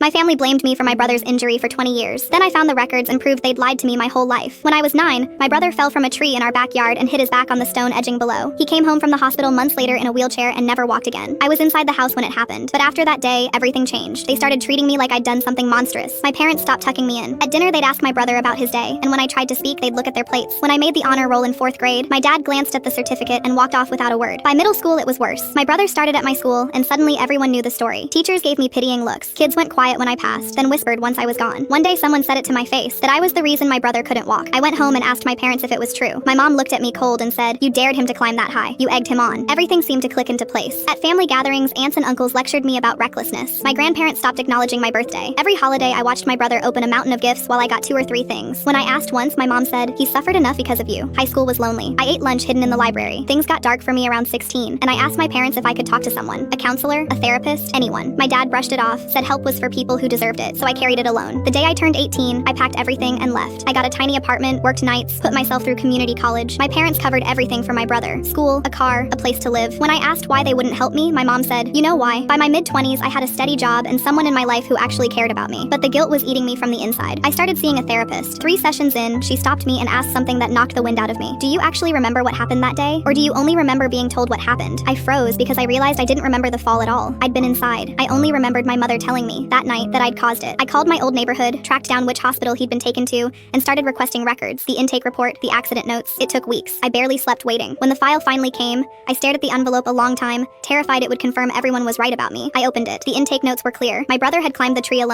My family blamed me for my brother's injury for 20 years. Then I found the records and proved they'd lied to me my whole life. When I was 9, my brother fell from a tree in our backyard and hit his back on the stone edging below. He came home from the hospital months later in a wheelchair and never walked again. I was inside the house when it happened, but after that day, everything changed. They started treating me like I'd done something monstrous. My parents stopped tucking me in. At dinner, they'd ask my brother about his day, and when I tried to speak, they'd look at their plates. When I made the honor roll in 4th grade, my dad glanced at the certificate and walked off without a word. By middle school, it was worse. My brother started at my school, and suddenly everyone knew the story. Teachers gave me pitying looks. Kids went quiet when I passed, then whispered once I was gone. One day, someone said it to my face, that I was the reason my brother couldn't walk. I went home and asked my parents if it was true. My mom looked at me cold and said, "You dared him to climb that high. You egged him on." Everything seemed to click into place. At family gatherings, aunts and uncles lectured me about recklessness. My grandparents stopped acknowledging my birthday. Every holiday, I watched my brother open a mountain of gifts while I got 2 or 3 things. When I asked once, my mom said, "He suffered enough because of you." High school was lonely. I ate lunch hidden in the library. Things got dark for me around 16, and I asked my parents if I could talk to someone. A counselor, a therapist, anyone. My dad brushed it off, said help was for people who deserved it, so I carried it alone. The day I turned 18, I packed everything and left. I got a tiny apartment, worked nights, put myself through community college. My parents covered everything for my brother. School, a car, a place to live. When I asked why they wouldn't help me, my mom said, "You know why? By my mid-20s, I had a steady job and someone in my life who actually cared about me. But the guilt was eating me from the inside." I started seeing a therapist. 3 sessions in, she stopped me and asked something that knocked the wind out of me. "Do you actually remember what happened that day? Or do you only remember being told what happened?" I froze because I realized I didn't remember the fall at all. I'd been inside. I only remembered my mother telling me that night that I'd caused it. I called my old neighborhood, tracked down which hospital he'd been taken to, and started requesting records, the intake report, the accident notes. It took weeks. I barely slept waiting. When the file finally came, I stared at the envelope a long time, terrified it would confirm everyone was right about me. I opened it. The intake notes were clear. My brother had climbed the tree alone.